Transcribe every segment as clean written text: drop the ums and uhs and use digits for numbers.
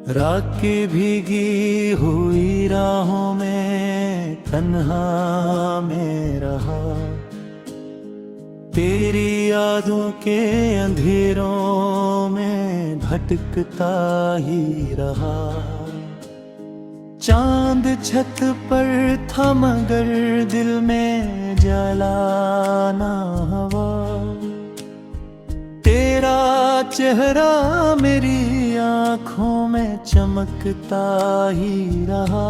राखें भीगी हुई राहों में तन्हा में रहा, तेरी यादों के अंधेरों में भटकता ही रहा। चांद छत पर था मगर दिल में जलाना हवा, तेरा चेहरा मेरी आँखों में चमकता ही रहा।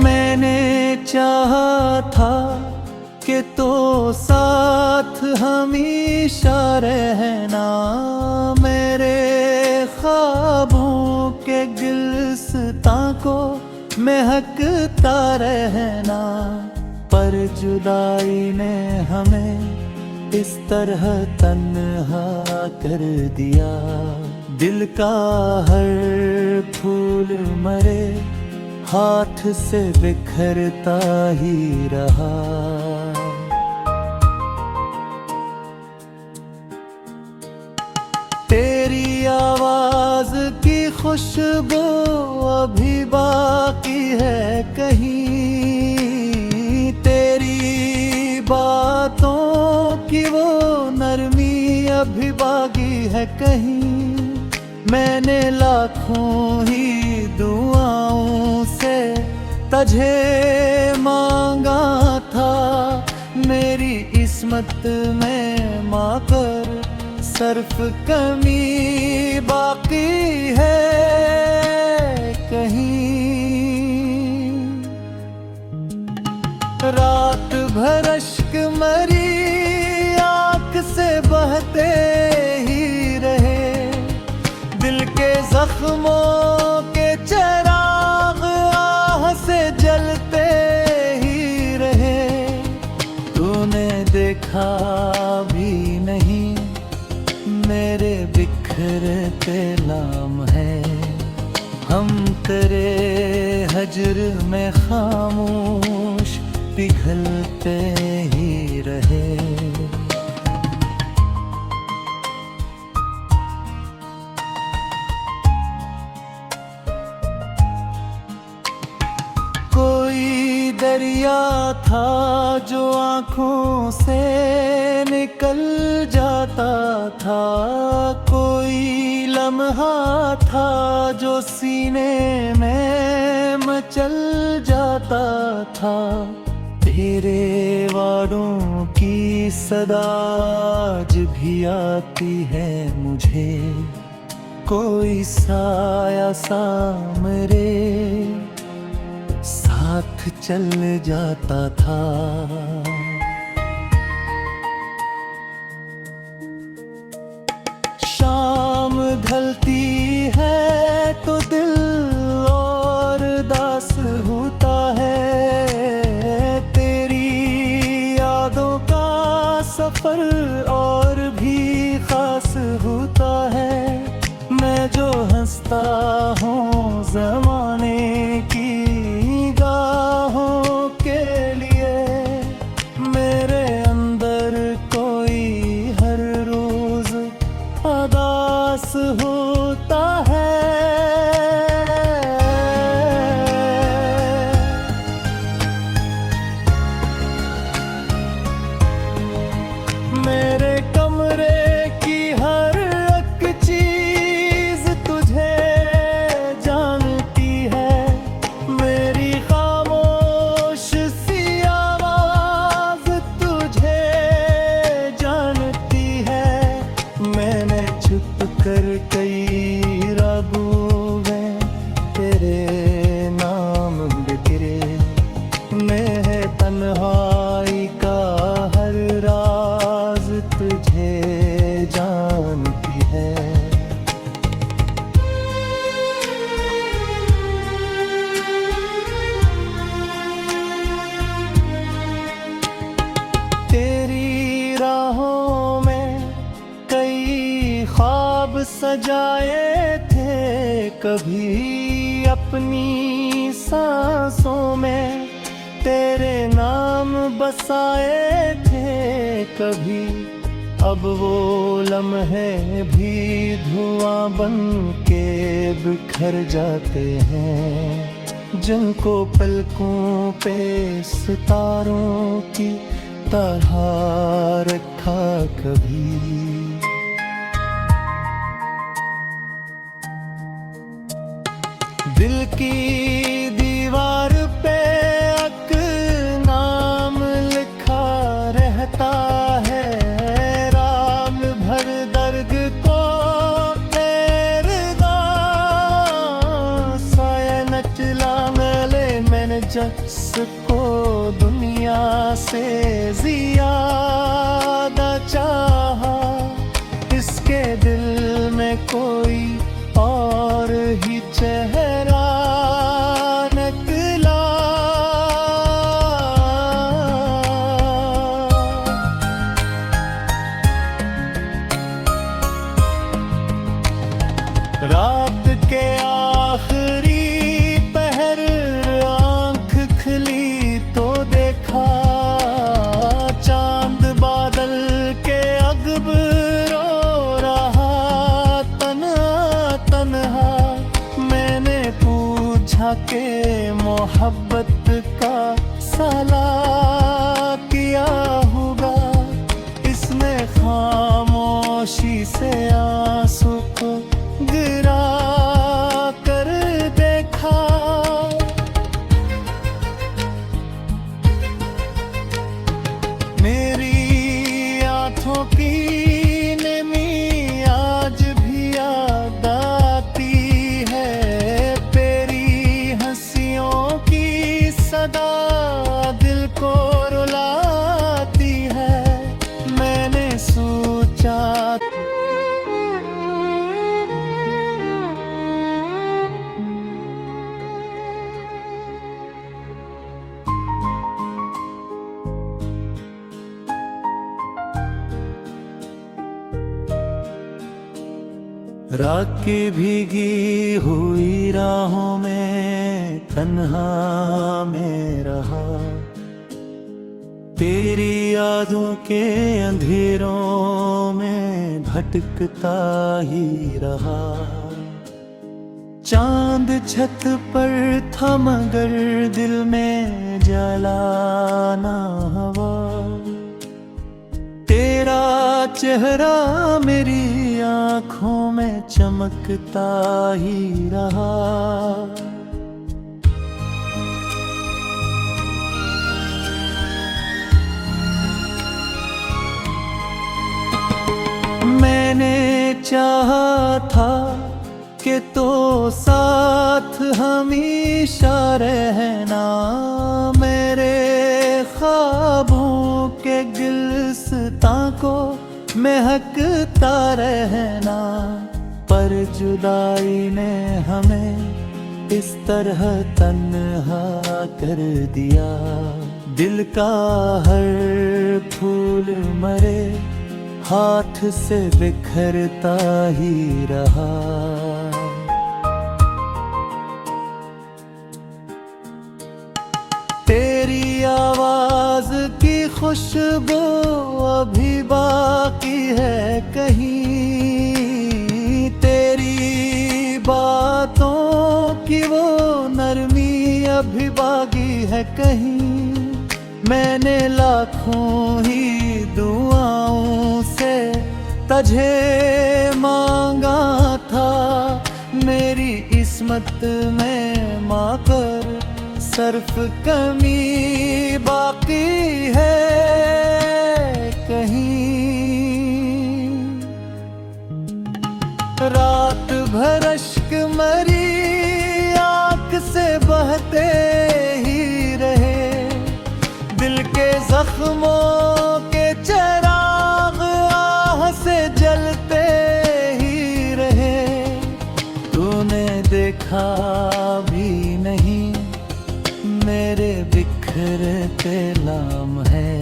मैंने चाहा था कि तो साथ हमेशा रहना, मेरे ख्वाबों के गुलिस्तां को महकता रहना। पर जुदाई ने हमें इस तरह तन्हा कर दिया, दिल का हर फूल मरे हाथ से बिखरता ही रहा। तेरी आवाज की खुशबू अभी बाकी है कहीं, तेरी बातों की वो नरमी अभी बाकी है कहीं। मैंने लाखों ही दुआओं से तुझे मांगा था, मेरी किस्मत में माँ पर सिर्फ कमी बाकी है कहीं। रात भर अश्क मरी आँख से बहते ही रहे, दिल के जख्मों के चिराग आह से जलते ही रहे। तूने देखा भी नहीं मेरे बिखरते नाम है, हम तेरे हजर में खामोश पिघलते ही रहे। कोई दरिया था जो आँखों से निकल जाता था, कोई लम्हा था जो सीने में मचल जाता था। तेरे वादों की सदा आज भी आती है मुझे, कोई साया सा मेरे साथ चल जाता था। शाम ढलती है तो दिल और दास होता है, तेरी यादों का सफर और भी खास होता है। मैं जो हंसता हूँ ज़माने की निगाहों के लिए, मेरे अंदर कोई हर रोज उदास होता है। मेरे कमरे की हर एक चीज तुझे जानती है, मेरी खामोश सी आवाज तुझे जानती है। मैंने छुप कर कई रातों में तेरे नाम बिखरे, मैं तन्हाई का हर राज तुझे जानती है। तेरी राहों में कई ख्वाब सजाए थे, कभी अपनी सांसों में तेरे नाम बसाए थे कभी, अब वो लम्हे भी धुआं बन के बिखर जाते हैं, जिनको पलकों पे सितारों की तरह रखा कभी। दिल की दीवार पे अक नाम लिखा रहता है, राम भर दर्द को तेरगा साया नचला गले मैंने जिसको दुनिया से ज़्यादा चाहा, इसके दिल में कोई और ही चेहरा निकला। रात के आखिरी पहर आंख खुली तो देखा, चांद बादल के अगब रो रहा तन्हा तन्हा। मैंने पूछा के मोहब्बत का साला किया होगा, इसने खामोशी से आंसू को गिरा कर देखा। मेरी आंखों की नमी आज भी याद आती है, तेरी हंसियों की सदा दिल को रुलाती है। मैंने सोचा रात की भीगी हुई राहों में तन्हा में रहा, तेरी यादों के अंधेरों में भटकता ही रहा। चांद छत पर था मगर दिल में जलाना हवा, तेरा चेहरा मेरी आँखों में चमकता ही रहा। मैंने चाहा था कि तो साथ हमेशा रहना, मेरे ख्वाबों के गिलस्तां को महकता रहना। पर जुदाई ने हमें इस तरह तन्हा कर दिया, दिल का हर फूल मरे हाथ से बिखरता ही रहा। तेरी आवाज की खुशबू अभी बाकी है कहीं, तेरी बातों की वो नरमी अभी बाकी है कहीं। मैंने लाखों ही दुआओं से तुझे मांगा था, मेरी किस्मत में माँ कर सिर्फ कमी बाकी है कहीं। रात भर अश्क मरी आँख से बहते ही रहे, दिल के जख्मों के चिराग आह से जलते ही रहे। तूने देखा भी नहीं मेरे बिखरते लाम है,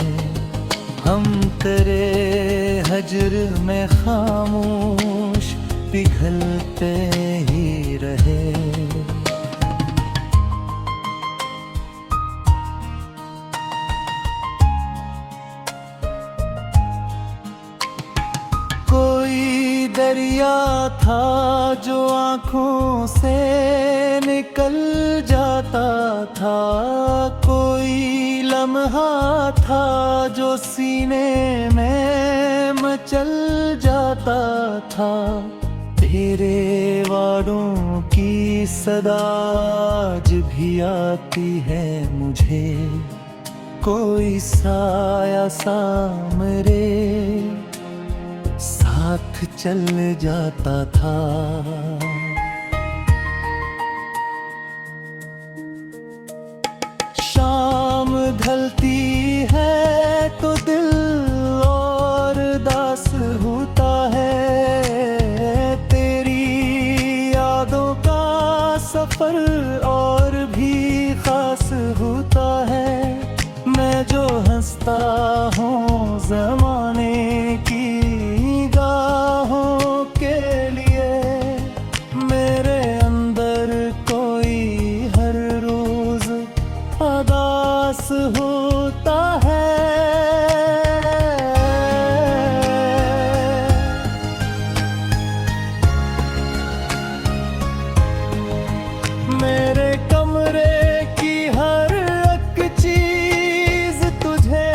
हम तेरे हजर में खामोश पिघलते ही रहे। दरिया था जो आंखों से निकल जाता था, कोई लम्हा था जो सीने में मचल जाता था। तेरे वादों की सदा आज भी आती है मुझे, कोई साया सा मेरे साथ चल जाता था। शाम ढलती है तो दिल और दास होता है, तेरी यादों का सफर और भी खास होता है। मैं जो हंसता हूँ ज़माने की निगाहों के लिए, मेरे अंदर कोई हर रोज उदास होता है। मेरे कमरे की हर एक चीज तुझे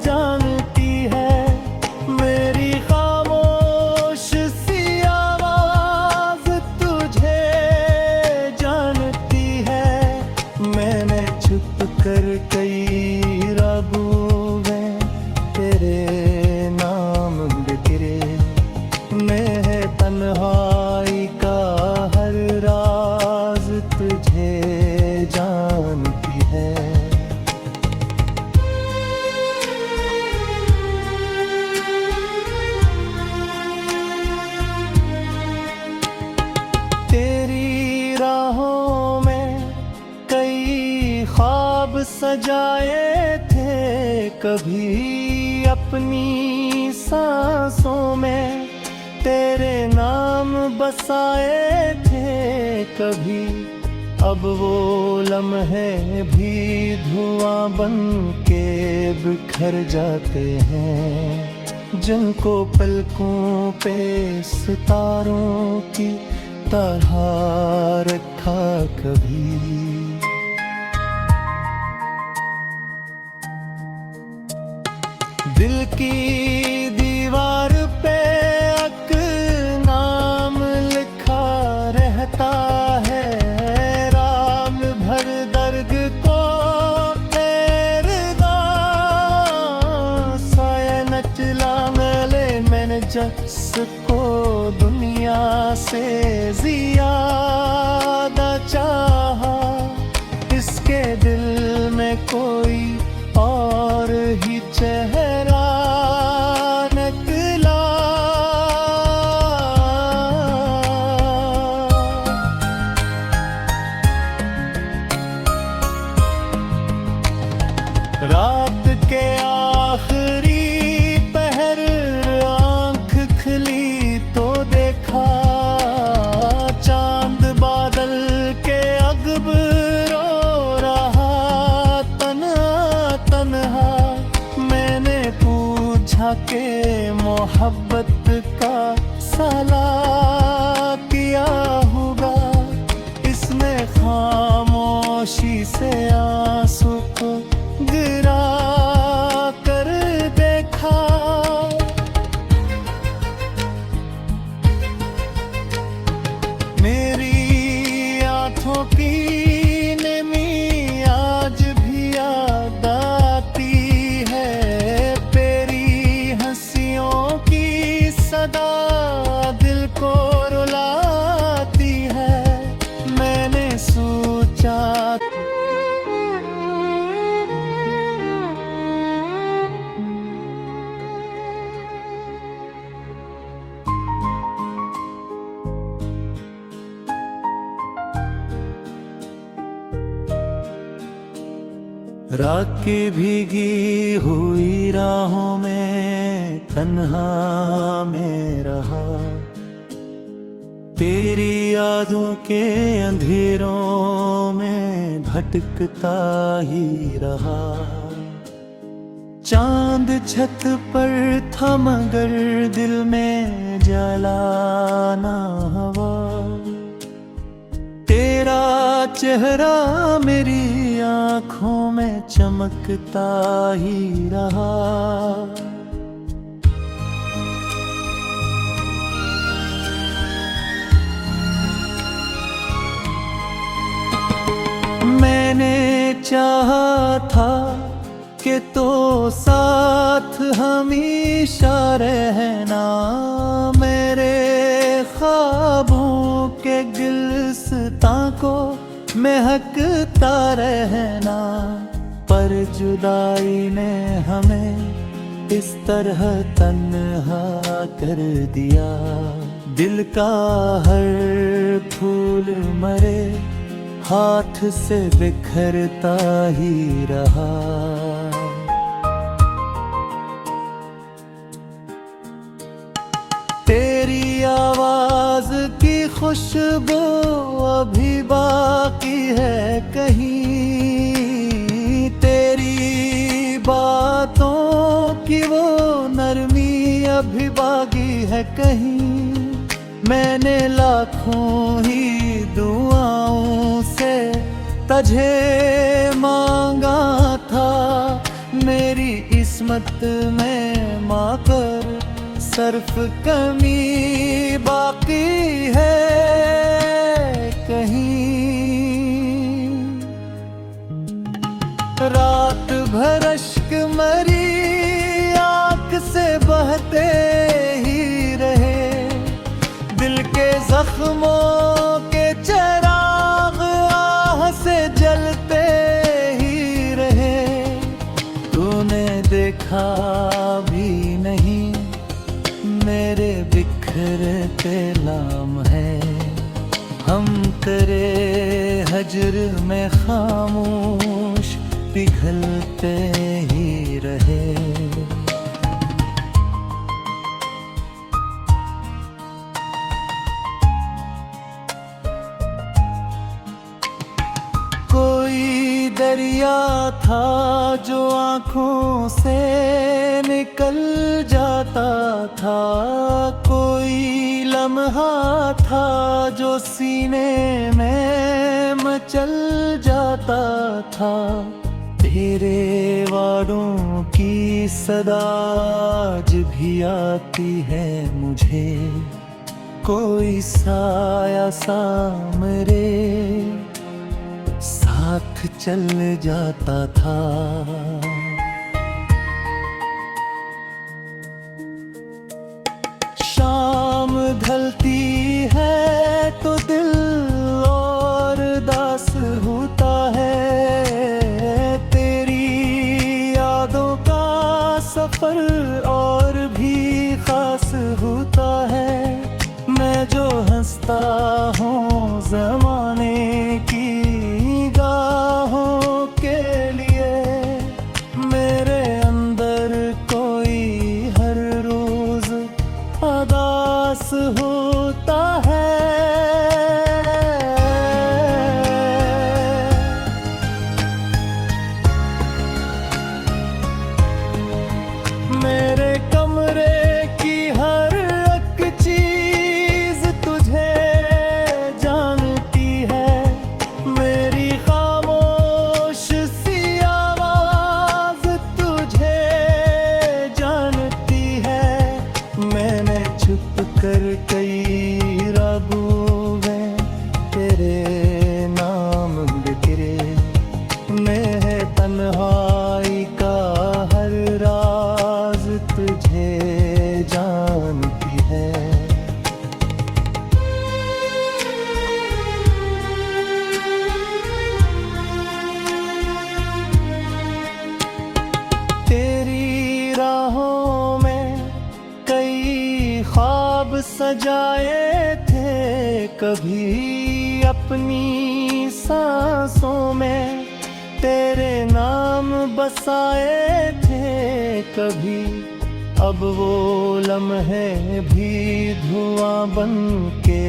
जानती है, मेरी खामोश सी आवाज तुझे जानती है। मैंने छुप कर कई रागों में तेरे नाम बिखरे, मैं तन्हाई का हर राज तुझे जानती है। तेरी राहों में कई ख्वाब सजाए थे, कभी अपनी सांसों में तेरे नाम बसाए थे कभी। अब वो लम्हे भी धुआं बन के बिखर जाते हैं, जिनको पलकों पे सितारों की तरह रखा कभी। दिल की दीवार पे एक नाम लिखा रहता है, राम भर दर्द को तेरदा साया नचला मेले मैंने जिसको दुनिया से ज्यादा चाहा, इसके दिल में कोई और ही चेहरा निकला। रात के आखिरी पहर आंख खुली तो देखा, चांद बादल के अगब रो रहा तन्हा तन्हा। मैंने पूछा के मोहब्बत का साला किया होगा, इसने खामोशी से आंसू को गिरा कर देखा। मेरी आंखों की नमी आज भी याद आती है, तेरी हंसियों की सदा दिल को रुलाती है। मैंने सोचा रात की भीगी हुई राहों में तन्हा में रहा, तेरी यादों के अंधेरों में भटकता ही रहा। चांद छत पर था मगर दिल में जलाना हवा। तेरा चेहरा मेरी आंखों में चमकता ही रहा। मैंने चाहा था कि तो साथ हमेशा रहना, मेरे ख्वाबों के गुलिस्तां को महकता रहना। पर जुदाई ने हमें इस तरह तन्हा कर दिया, दिल का हर फूल मरे हाथ से बिखरता ही रहा। तेरी आवाज की खुशबू अभी बाकी है कहीं, तेरी बातों की वो नरमी अभी बाकी है कहीं। मैंने लाखों ही दुआओं से तुझे मांगा था, मेरी किस्मत में माकर सिर्फ कमी बाकी है कहीं। रात भर अश्क मरी आँख से बहते ही रहे, दिल के जख्मों के चिराग आह से जलते ही रहे। तूने देखा भी नहीं मेरे बिखरते लाम है, हम तेरे हजर में खामोश पिघलते ही रहे। कोई दरिया था जो आँखों से निकल जाता था, कोई लम्हा था जो सीने में मचल जाता था। तेरे वादों की सदा आज भी आती है मुझे, कोई साया सा मेरे साथ चल जाता था। शाम ढलती है तो दिल और दास होता है, तेरी यादों का सफर और भी खास होता है। मैं जो हंसता हूँ ज़माने की निगाहों के लिए, मेरे अंदर कोई हर रोज उदास होता है। मेरे कमरे की हर एक चीज तुझे जानती है, मेरी खामोश सी आवाज तुझे जानती है। मैंने छुप कर कई रागों में तेरे नाम बिखरे, मैं तन्हाई का हर राज तुझे जानती है। तेरी राहों में कई ख्वाब सजाए थे, कभी अपनी सांसों में तेरे नाम बसाए थे कभी। अब वो लम्हे भी धुआं बन के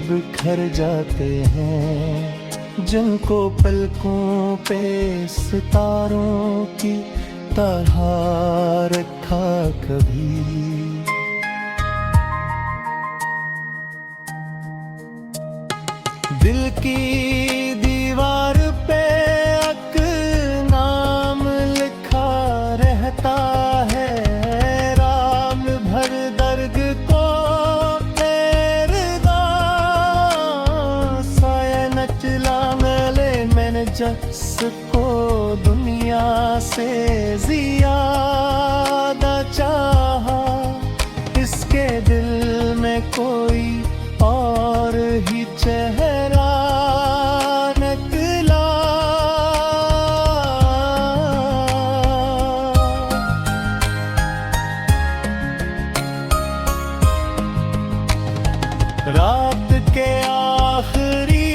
बिखर जाते हैं, जिनको पलकों पे सितारों की तरह रखा कभी। दिल की दीवार पे अक नाम लिखा रहता है, राम भर दर्द को तेरदा साया नचला मेले मैंने जिसको दुनिया से ज़्यादा चाहा, इसके दिल में कोई और ही चेहरा निकला। रात के आखिरी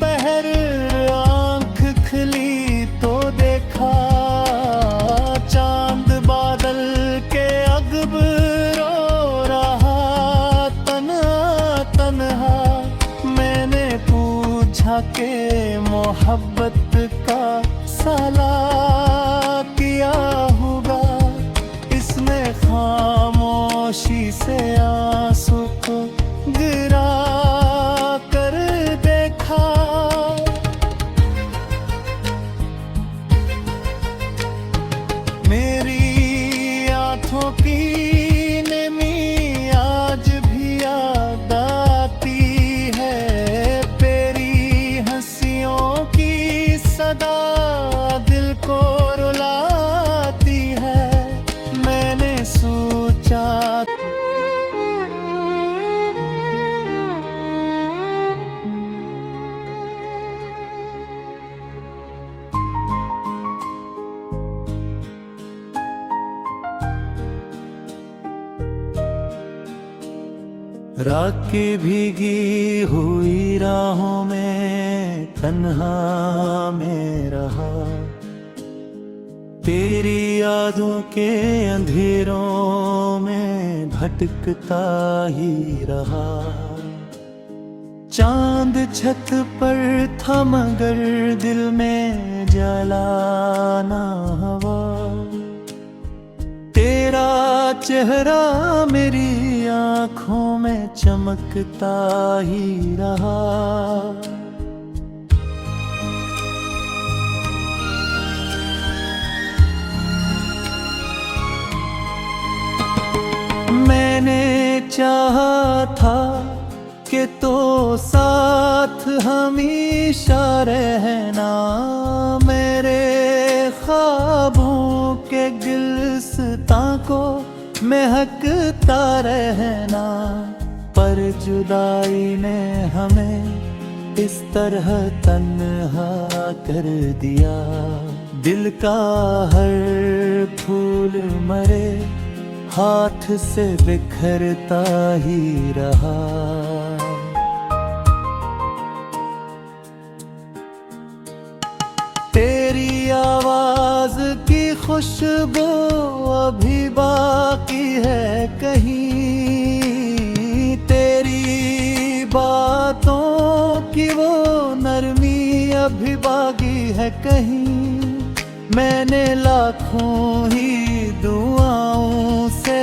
पहर आंख खुली तो देखा, चांद बादल के अगब रो रहा तन्हा तन्हा। मैंने पूछा कि मोहब्बत का साला किया होगा, इसने खामोशी से आंसू को गिरा कर देखा। मेरी आंखों की नमी आज भी याद आती है, तेरी हंसियों की सदा दिल को रुलाती है। मैंने सोचा रात की भीगी हुई राहों में तन्हा में रहा, तेरी यादों के अंधेरों में भटकता ही रहा। चांद छत पर था मगर दिल में जलाना हवा, तेरा चेहरा मेरी आंखों में चमकता ही रहा। मैंने चाहा था कि तो साथ हमेशा रहना, मेरे ख्वाबों के गुलिस्तां को महकता रहना। पर जुदाई ने हमें इस तरह तन्हा कर दिया, दिल का हर फूल मरे हाथ से बिखरता ही रहा। तेरी आवाज की खुशबू अभी बाकी है कहीं, तेरी बातों की वो नरमी अभी बाकी है कहीं। मैंने लाखों ही दुआओं से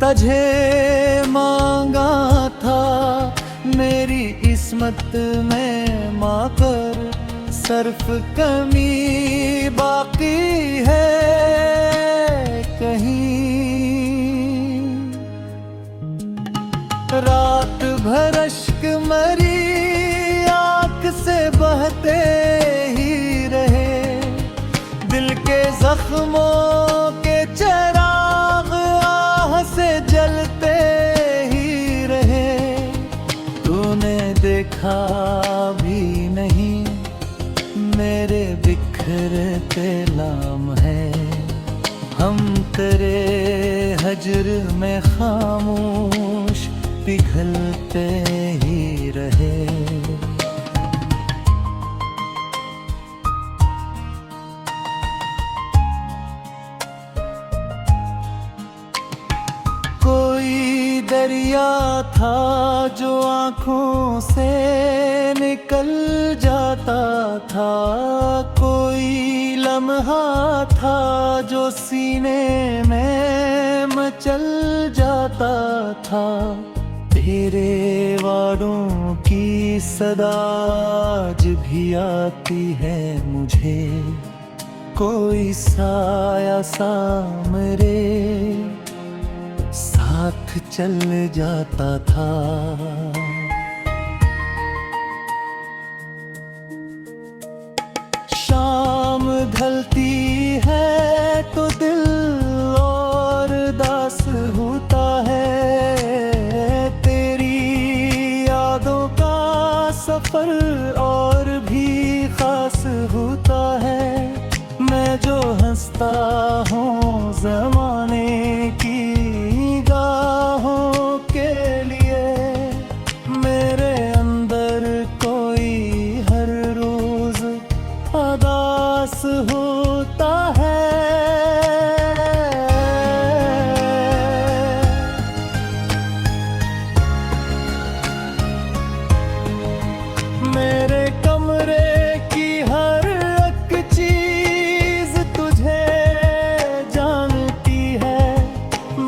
तुझे मांगा था, मेरी किस्मत में माँ पर सिर्फ कमी बाकी है कहीं। रात भर अश्क मरी आँख से बहते ही रहे, दिल के जख्मों के चिराग आह से जलते ही रहे। तूने देखा भी नहीं मेरे बिखरते लाम है, हम तेरे हजर में खामोश पिघलते ही रहे। कोई दरिया था जो आँखों से निकल जाता था, कोई लम्हा था जो सीने में मचल जाता था। तेरे वादों की सदा आज भी आती है मुझे, कोई साया सा मेरे साथ चल जाता था। शाम ढलती है तो दिल और दास होता है। तेरी यादों का सफर और भी खास होता है। मैं जो हंसता हूँ ज़माने की निगाहों के लिए, मेरे अंदर कोई हर रोज उदास होता है। मेरे कमरे की हर एक चीज तुझे जानती है।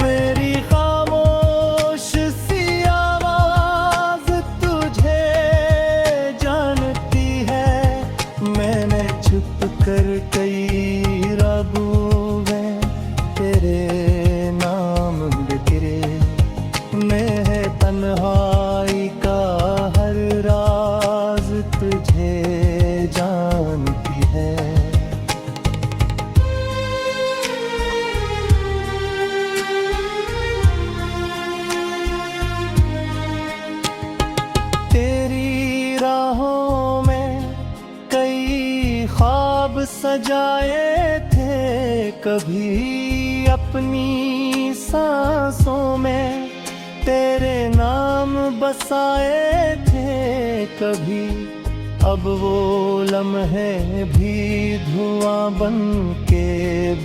मेरी खामोश सी आवाज तुझे जानती है। मैंने छुप कर कई रागों में तेरे नाम बिखरे। मैं है तन्हाई का हर राज तुझे जानती है। तेरी राहों में कई ख्वाब सजाए थे, कभी अपनी सांसों में तेरे नाम बसाए थे। कभी अब वो लम्हे भी धुआं बन के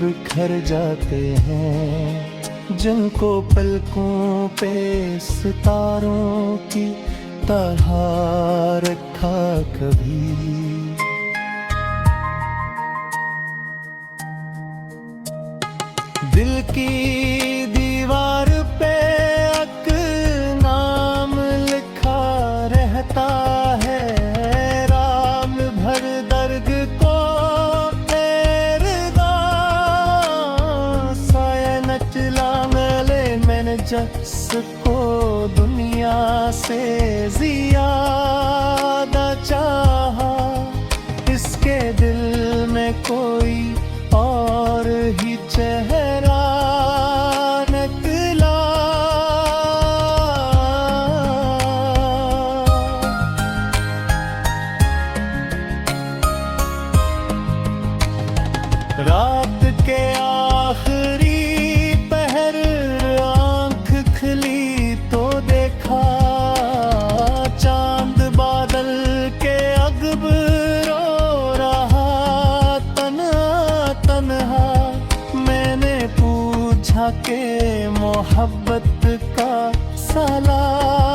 बिखर जाते हैं, जिनको पलकों पे सितारों की तरह रखा कभी। दिल की दीवार पे एक नाम लिखा रहता है। राम भर दर्द को तेरे साया नचला गले मैंने जिसको दुनिया से ज्यादा चाहा। इसके दिल में कोई और ही चेहरा निकला। रात के आखिरी पहर आंख खुली तो देखा, चांद बादल के अगब रो रहा तन्हा तन्हा। मैंने पूछा के मोहब्बत का सलाम